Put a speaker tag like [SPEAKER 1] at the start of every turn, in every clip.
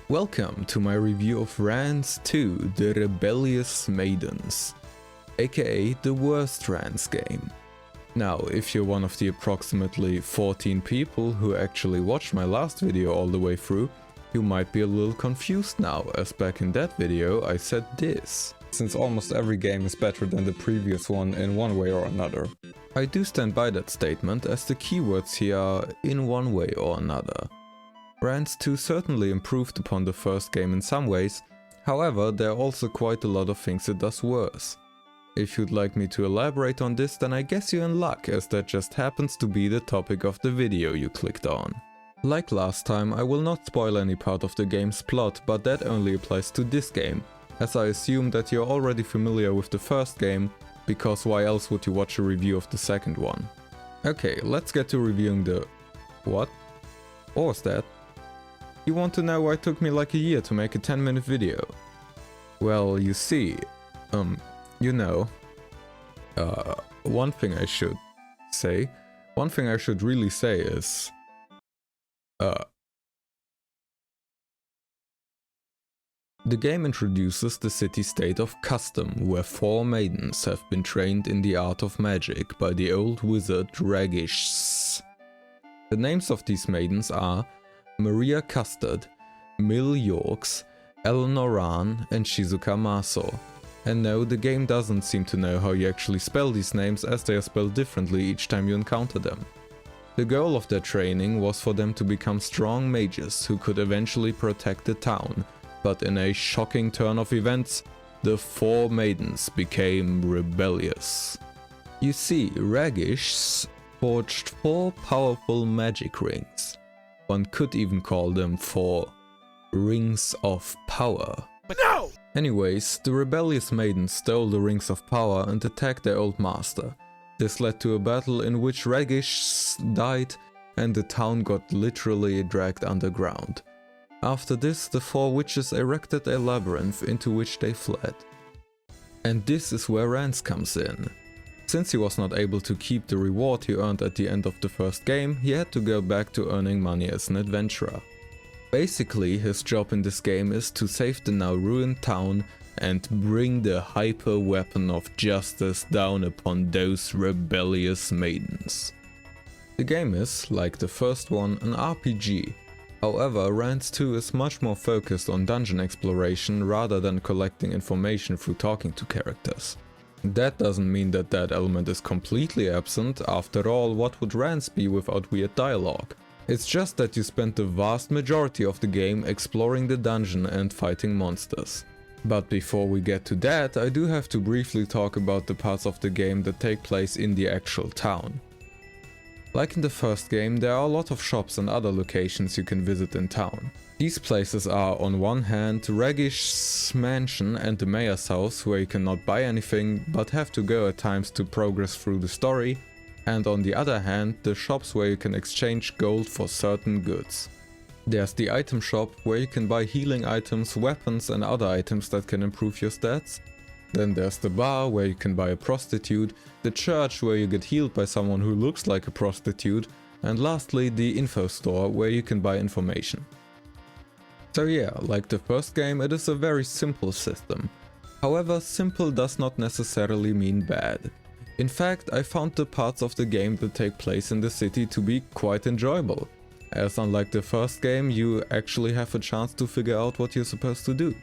[SPEAKER 1] Welcome to my review of Rance II, the Rebellious Maidens, aka the worst Rance game. Now, if you're one of the approximately 14 people who actually watched my last video all the way through, you might be a little confused now, as back in that video I said this. Since almost every game is better than the previous one in one way or another. I do stand by that statement, as the keywords here are in one way or another. Rance II certainly improved upon the first game in some ways, however there are also quite a lot of things it does worse. If you'd like me to elaborate on this, then I guess you're in luck, as that just happens to be the topic of the video you clicked on. Like last time, I will not spoil any part of the game's plot, but that only applies to this game, as I assume that you're already familiar with the first game, because why else would you watch a review of the second one? Okay, let's get to reviewing the... What? What was that? You want to know why it took me like a year to make a 10-minute video? Well, you see, one thing I should really say is, the game introduces the city-state of Custom, where 4 maidens have been trained in the art of magic by the old wizard Ragish. The names of these maidens are Maria Custard, Mill Yorks, Eleanor Rahn, and Shizuka Maso. And no, the game doesn't seem to know how you actually spell these names, as they are spelled differently each time you encounter them. The goal of their training was for them to become strong mages who could eventually protect the town, but in a shocking turn of events, the 4 maidens became rebellious. You see, Ragish forged 4 powerful magic rings. One could even call them 4 rings of power.
[SPEAKER 2] But no!
[SPEAKER 1] Anyways, the rebellious maidens stole the rings of power and attacked their old master. This led to a battle in which Ragish died and the town got literally dragged underground. After this, the 4 witches erected a labyrinth into which they fled. And this is where Rance comes in. Since he was not able to keep the reward he earned at the end of the first game, he had to go back to earning money as an adventurer. Basically, his job in this game is to save the now ruined town and bring the hyper weapon of justice down upon those rebellious maidens. The game is, like the first one, an RPG. However, Rance II is much more focused on dungeon exploration rather than collecting information through talking to characters. That doesn't mean that that element is completely absent. After all, what would Rance be without weird dialogue? It's just that you spend the vast majority of the game exploring the dungeon and fighting monsters. But before we get to that, I do have to briefly talk about the parts of the game that take place in the actual town. Like in the first game, there are a lot of shops and other locations you can visit in town. These places are, on one hand, Ragish's mansion and the mayor's house, where you cannot buy anything but have to go at times to progress through the story, and on the other hand, the shops where you can exchange gold for certain goods. There's the item shop, where you can buy healing items, weapons and other items that can improve your stats. Then there's the bar, where you can buy a prostitute, the church, where you get healed by someone who looks like a prostitute, and lastly the info store, where you can buy information. So yeah, like the first game, it is a very simple system. However, simple does not necessarily mean bad. In fact, I found the parts of the game that take place in the city to be quite enjoyable, as unlike the first game, you actually have a chance to figure out what you're supposed to do.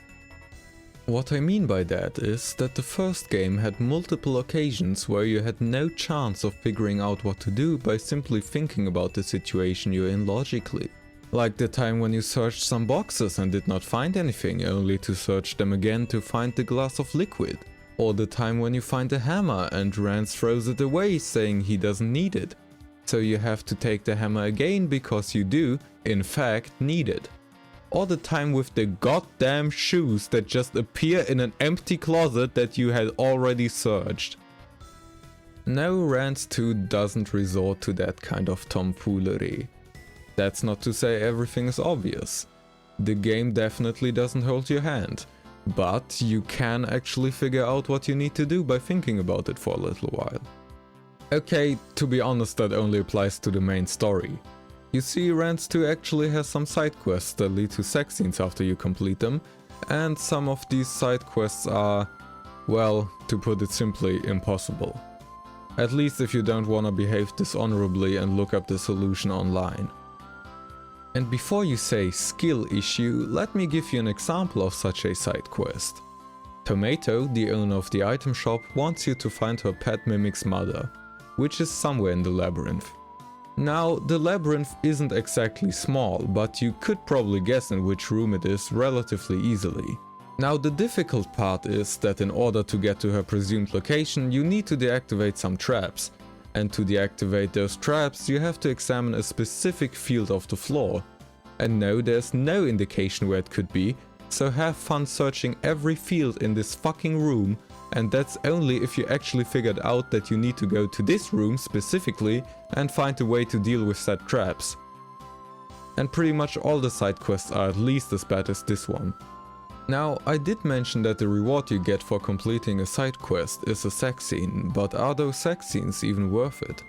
[SPEAKER 1] What I mean by that is that the first game had multiple occasions where you had no chance of figuring out what to do by simply thinking about the situation you're in logically. Like the time when you searched some boxes and did not find anything, only to search them again to find the glass of liquid. Or the time when you find a hammer and Rance throws it away saying he doesn't need it. So you have to take the hammer again because you do, in fact, need it. Or the time with the goddamn shoes that just appear in an empty closet that you had already searched. No, Rance II doesn't resort to that kind of tomfoolery. That's not to say everything is obvious. The game definitely doesn't hold your hand, but you can actually figure out what you need to do by thinking about it for a little while. Okay, to be honest, that only applies to the main story. You see, Rance II actually has some side quests that lead to sex scenes after you complete them, and some of these side quests are, well, to put it simply, impossible. At least if you don't wanna behave dishonorably and look up the solution online. And before you say skill issue, let me give you an example of such a side quest. Tomato, the owner of the item shop, wants you to find her pet mimic's mother, which is somewhere in the labyrinth. Now, the labyrinth isn't exactly small, but you could probably guess in which room it is relatively easily. Now, the difficult part is that in order to get to her presumed location, you need to deactivate some traps. And to deactivate those traps, you have to examine a specific field of the floor. And no, there's no indication where it could be, so have fun searching every field in this fucking room, and that's only if you actually figured out that you need to go to this room specifically and find a way to deal with said traps. And pretty much all the side quests are at least as bad as this one. Now, I did mention that the reward you get for completing a side quest is a sex scene, but are those sex scenes even worth it?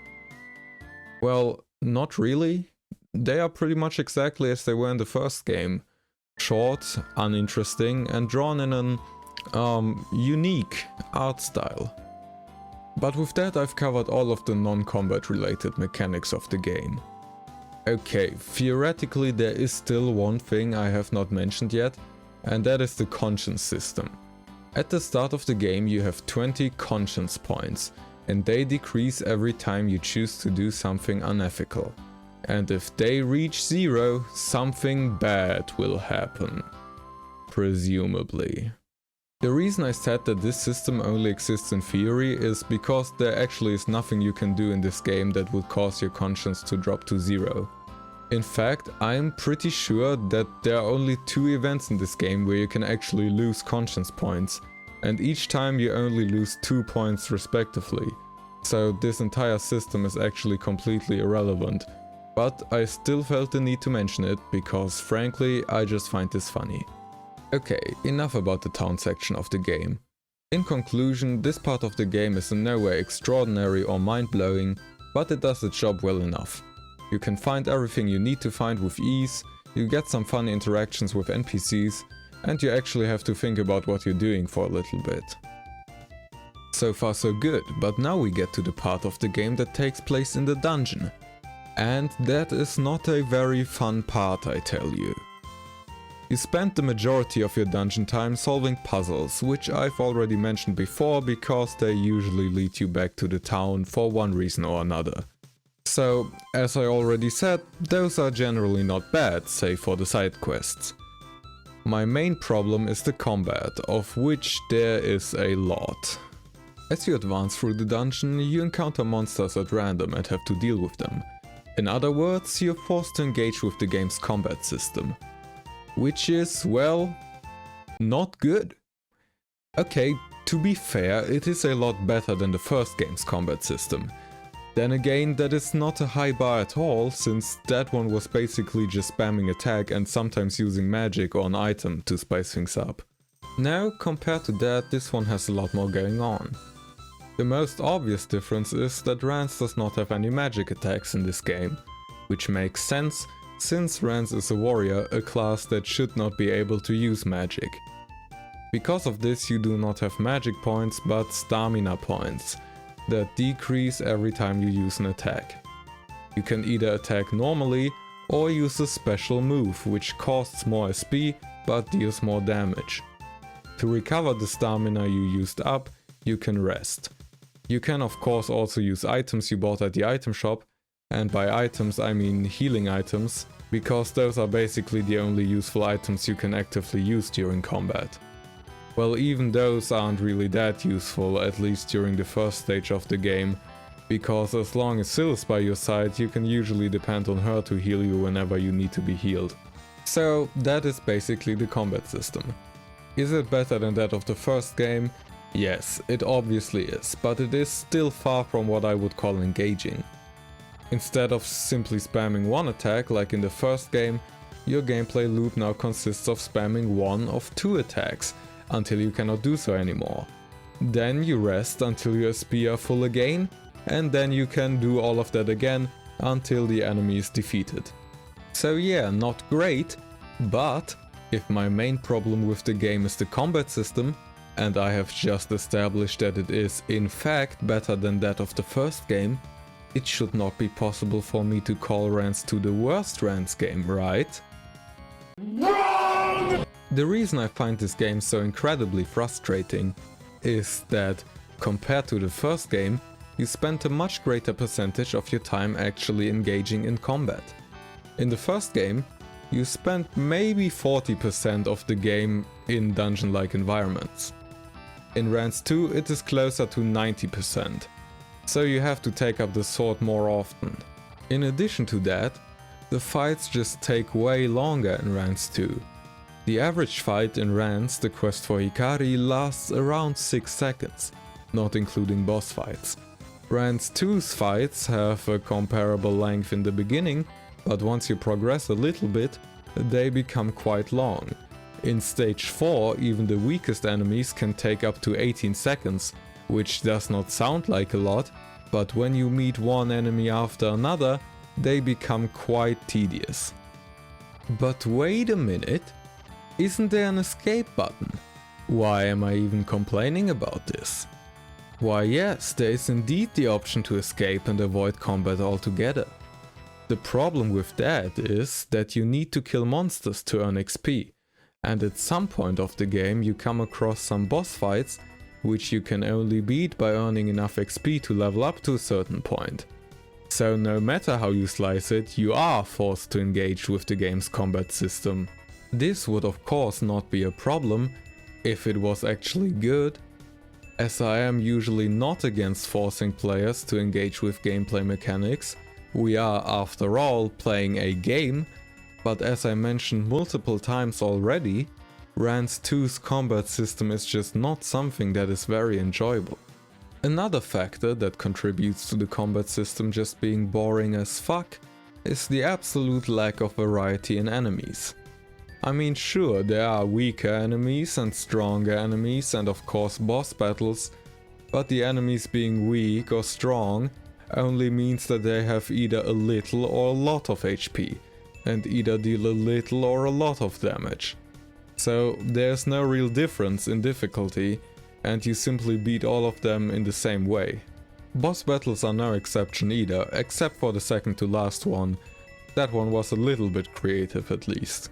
[SPEAKER 1] Well, not really. They are pretty much exactly as they were in the first game. Short, uninteresting, and drawn in an unique art style. But with that, I've covered all of the non-combat related mechanics of the game. Okay, theoretically there is still one thing I have not mentioned yet, and that is the conscience system. At the start of the game you have 20 conscience points, and they decrease every time you choose to do something unethical. And if they reach 0, something bad will happen. Presumably. The reason I said that this system only exists in theory is because there actually is nothing you can do in this game that would cause your conscience to drop to 0. In fact, I'm pretty sure that there are only 2 events in this game where you can actually lose conscience points, and each time you only lose 2 points respectively. So this entire system is actually completely irrelevant. But I still felt the need to mention it, because frankly, I just find this funny. Okay, enough about the town section of the game. In conclusion, this part of the game is in no way extraordinary or mind-blowing, but it does its job well enough. You can find everything you need to find with ease, you get some fun interactions with NPCs, and you actually have to think about what you're doing for a little bit. So far so good, but now we get to the part of the game that takes place in the dungeon. And that is not a very fun part, I tell you. You spend the majority of your dungeon time solving puzzles, which I've already mentioned before because they usually lead you back to the town for one reason or another. So, as I already said, those are generally not bad, save for the side quests. My main problem is the combat, of which there is a lot. As you advance through the dungeon, you encounter monsters at random and have to deal with them. In other words, you're forced to engage with the game's combat system. Which is, well, not good. Okay, to be fair, it is a lot better than the first game's combat system. Then again, that is not a high bar at all, since that one was basically just spamming attack and sometimes using magic or an item to spice things up. Now, compared to that, this one has a lot more going on. The most obvious difference is that Rance does not have any magic attacks in this game, which makes sense, since Rance is a warrior, a class that should not be able to use magic. Because of this, you do not have magic points, but stamina points, that decrease every time you use an attack. You can either attack normally, or use a special move, which costs more SP, but deals more damage. To recover the stamina you used up, you can rest. You can of course also use items you bought at the item shop, and by items I mean healing items, because those are basically the only useful items you can actively use during combat. Well, even those aren't really that useful, at least during the first stage of the game, because as long as Syl is by your side, you can usually depend on her to heal you whenever you need to be healed. So that is basically the combat system. Is it better than that of the first game? Yes, it obviously is, but it is still far from what I would call engaging. Instead of simply spamming one attack like in the first game, your gameplay loop now consists of spamming one of 2 attacks, until you cannot do so anymore. Then you rest until your SP are full again, and then you can do all of that again, until the enemy is defeated. So yeah, not great, but if my main problem with the game is the combat system, and I have just established that it is in fact better than that of the first game, it should not be possible for me to call Rance II the worst Rance game, right? Wrong! The reason I find this game so incredibly frustrating is that, compared to the first game, you spend a much greater percentage of your time actually engaging in combat. In the first game, you spent maybe 40% of the game in dungeon-like environments. In Rance II it is closer to 90%, so you have to take up the sword more often. In addition to that, the fights just take way longer in Rance II. The average fight in Rance, the quest for Hikari, lasts around 6 seconds, not including boss fights. Rance II's fights have a comparable length in the beginning, but once you progress a little bit, they become quite long. In stage 4, even the weakest enemies can take up to 18 seconds, which does not sound like a lot, but when you meet one enemy after another, they become quite tedious. But wait a minute, isn't there an escape button? Why am I even complaining about this? Why yes, there is indeed the option to escape and avoid combat altogether. The problem with that is that you need to kill monsters to earn XP, and at some point of the game you come across some boss fights which you can only beat by earning enough XP to level up to a certain point. So no matter how you slice it, you are forced to engage with the game's combat system. This would of course not be a problem if it was actually good, as I am usually not against forcing players to engage with gameplay mechanics. We are, after all, playing a game, but as I mentioned multiple times already, Rance II's combat system is just not something that is very enjoyable. Another factor that contributes to the combat system just being boring as fuck is the absolute lack of variety in enemies. I mean, sure, there are weaker enemies and stronger enemies and of course boss battles, but the enemies being weak or strong only means that they have either a little or a lot of HP, and either deal a little or a lot of damage. So there's no real difference in difficulty, and you simply beat all of them in the same way. Boss battles are no exception either, except for the second to last one. That one was a little bit creative at least.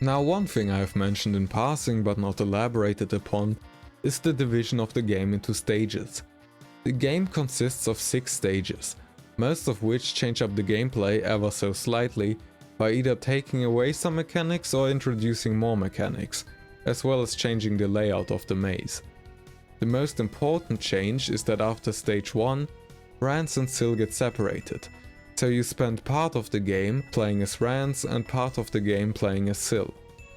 [SPEAKER 1] Now, one thing I have mentioned in passing but not elaborated upon is the division of the game into stages. The game consists of 6 stages, most of which change up the gameplay ever so slightly by either taking away some mechanics or introducing more mechanics, as well as changing the layout of the maze. The most important change is that after stage 1, Rance and Syl get separated, so you spend part of the game playing as Rance and part of the game playing as Syl.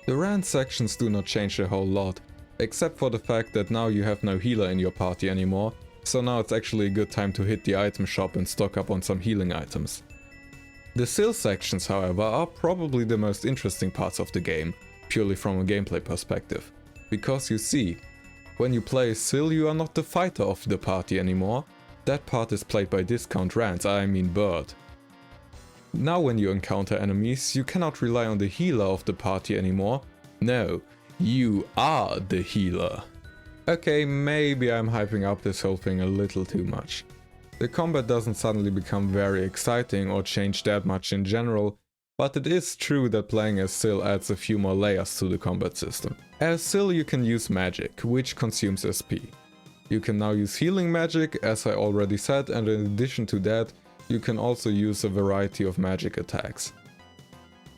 [SPEAKER 1] The Rance sections do not change a whole lot, except for the fact that now you have no healer in your party anymore, so now it's actually a good time to hit the item shop and stock up on some healing items. The Syl sections, however, are probably the most interesting parts of the game, purely from a gameplay perspective. Because you see, when you play as Syl, you are not the fighter of the party anymore. That part is played by Discount Rance, I mean Bird. Now when you encounter enemies, you cannot rely on the healer of the party anymore. No, you are the healer. Okay, maybe I'm hyping up this whole thing a little too much. The combat doesn't suddenly become very exciting or change that much in general, but it is true that playing as Syl adds a few more layers to the combat system. As Syl you can use magic, which consumes SP. You can now use healing magic, as I already said, and in addition to that, you can also use a variety of magic attacks.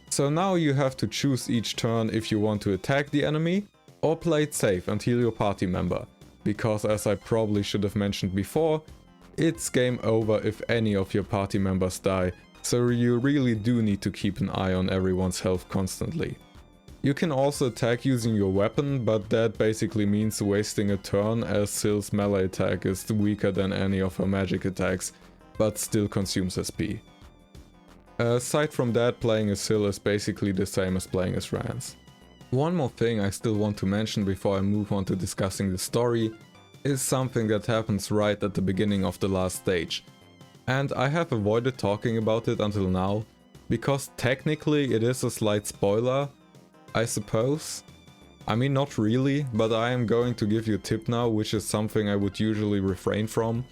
[SPEAKER 1] So now you have to choose each turn if you want to attack the enemy, or play it safe and heal your party member, because as I probably should have mentioned before, it's game over if any of your party members die, so you really do need to keep an eye on everyone's health constantly. You can also attack using your weapon, but that basically means wasting a turn as Syl's melee attack is weaker than any of her magic attacks, but still consumes SP. Aside from that, playing as Syl is basically the same as playing as Rance. One more thing I still want to mention before I move on to discussing the story is something that happens right at the beginning of the last stage. and I have avoided talking about it until now, because technically it is a slight spoiler, I suppose. I mean, not really, but I am going to give you a tip now, which is something I would usually refrain from.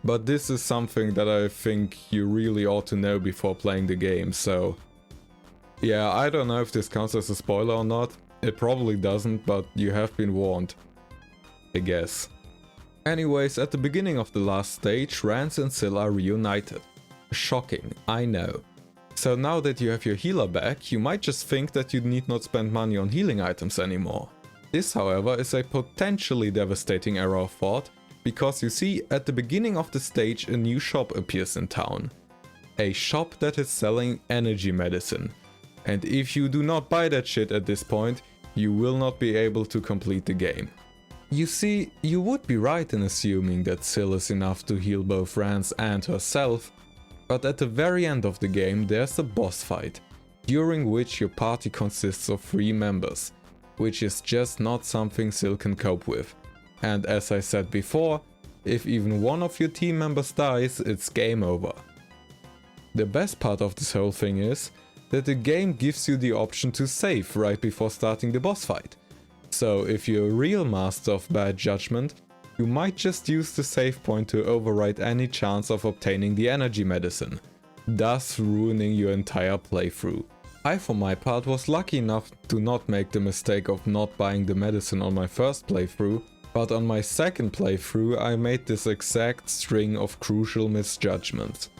[SPEAKER 1] But this is something that I think you really ought to know before playing the game, so... yeah, I don't know if this counts as a spoiler or not. It probably doesn't, but you have been warned, I guess. Anyways, at the beginning of the last stage, Rance and Syl are reunited. Shocking, I know. So now that you have your healer back, you might just think that you need not spend money on healing items anymore. This, however, is a potentially devastating error of thought, because you see, at the beginning of the stage a new shop appears in town. A shop that is selling energy medicine. And if you do not buy that shit at this point, you will not be able to complete the game. You see, you would be right in assuming that Syl is enough to heal both Rance and herself, but at the very end of the game there's a boss fight, during which your party consists of 3 members, which is just not something Syl can cope with. And as I said before, if even one of your team members dies, it's game over. The best part of this whole thing is that the game gives you the option to save right before starting the boss fight. So if you're a real master of bad judgment, you might just use the save point to override any chance of obtaining the energy medicine, thus ruining your entire playthrough. I for my part was lucky enough to not make the mistake of not buying the medicine on my first playthrough, but on my second playthrough I made this exact string of crucial misjudgments.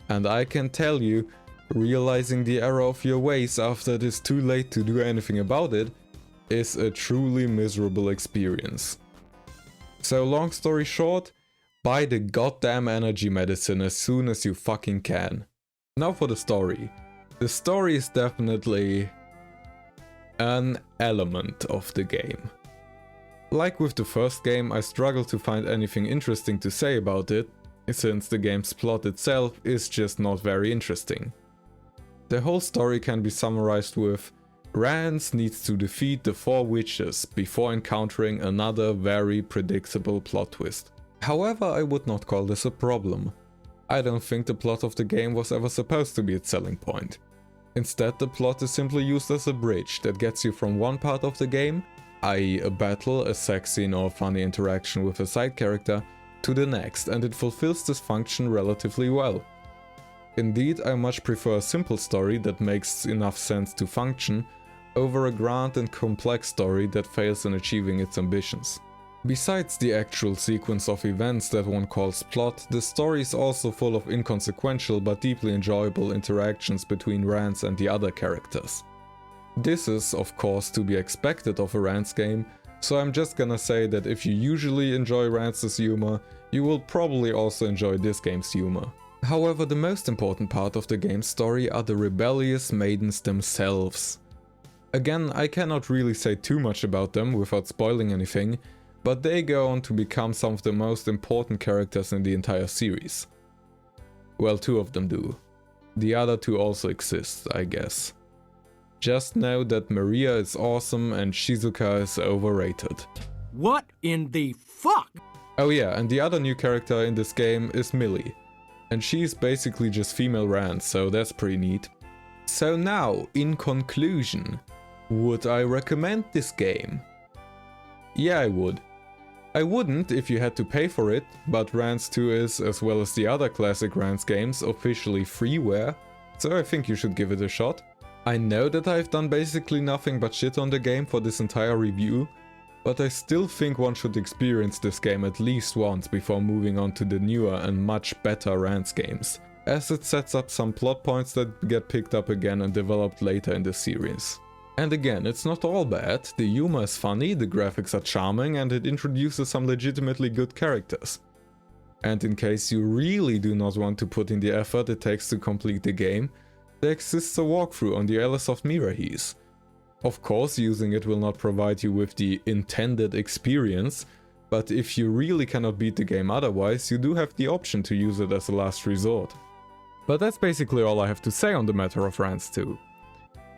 [SPEAKER 1] And I can tell you, realizing the error of your ways after it is too late to do anything about it is a truly miserable experience. So long story short, buy the goddamn energy medicine as soon as you fucking can. Now for the story. The story is definitely an element of the game. Like with the first game, I struggle to find anything interesting to say about it, since the game's plot itself is just not very interesting. The whole story can be summarized with: Rance needs to defeat the 4 witches before encountering another very predictable plot twist. However, I would not call this a problem. I don't think the plot of the game was ever supposed to be its selling point. Instead, the plot is simply used as a bridge that gets you from one part of the game, i.e. a battle, a sex scene or funny interaction with a side character, to the next, and it fulfills this function relatively well. Indeed, I much prefer a simple story that makes enough sense to function, over a grand and complex story that fails in achieving its ambitions. Besides the actual sequence of events that one calls plot, the story is also full of inconsequential but deeply enjoyable interactions between Rance and the other characters. This is, of course, to be expected of a Rance game, so I'm just gonna say that if you usually enjoy Rance's humor, you will probably also enjoy this game's humor. However, the most important part of the game's story are the Rebellious Maidens themselves. Again, I cannot really say too much about them without spoiling anything, but they go on to become some of the most important characters in the entire series. Well, 2 of them do. The other 2 also exist, I guess. Just know that Maria is awesome and Shizuka is overrated.
[SPEAKER 2] What in the fuck?
[SPEAKER 1] Oh yeah, and the other new character in this game is Millie. And she's basically just female Rance, so that's pretty neat. So now, in conclusion, would I recommend this game? Yeah, I would. I wouldn't if you had to pay for it, but Rance 2 is, as well as the other classic Rance games, officially freeware, so I think you should give it a shot. I know that I've done basically nothing but shit on the game for this entire review, but I still think one should experience this game at least once before moving on to the newer and much better Rance games, as it sets up some plot points that get picked up again and developed later in the series. And again, it's not all bad, the humor is funny, the graphics are charming, and it introduces some legitimately good characters. And in case you really do not want to put in the effort it takes to complete the game, there exists a walkthrough on the Airsoft Mirahis. Of course, using it will not provide you with the intended experience, but if you really cannot beat the game otherwise, you do have the option to use it as a last resort. But that's basically all I have to say on the matter of Rance 2.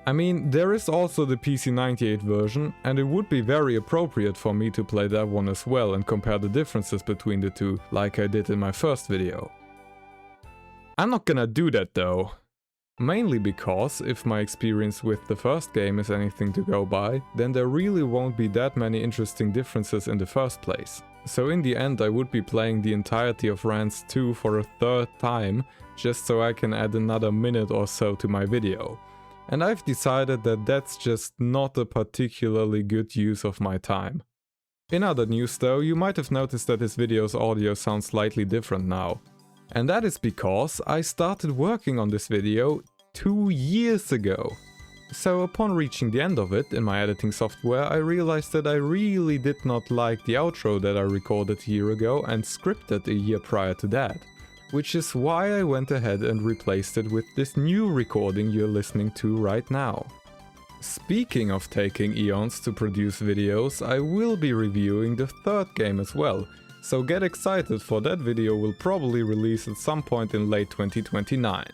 [SPEAKER 1] I mean, there is also the PC98 version, and it would be very appropriate for me to play that one as well and compare the differences between the two, like I did in my first video. I'm not gonna do that though. Mainly because, if my experience with the first game is anything to go by, then there really won't be that many interesting differences in the first place. So in the end I would be playing the entirety of Rance II for a third time, just so I can add another minute or so to my video. And I've decided that that's just not a particularly good use of my time. In other news though, you might have noticed that this video's audio sounds slightly different now. And that is because I started working on this video 2 years ago. So upon reaching the end of it in my editing software, I realized that I really did not like the outro that I recorded a year ago and scripted a year prior to that. Which is why I went ahead and replaced it with this new recording you're listening to right now. Speaking of taking eons to produce videos, I will be reviewing the third game as well, so get excited, for that video will probably release at some point in late 2029.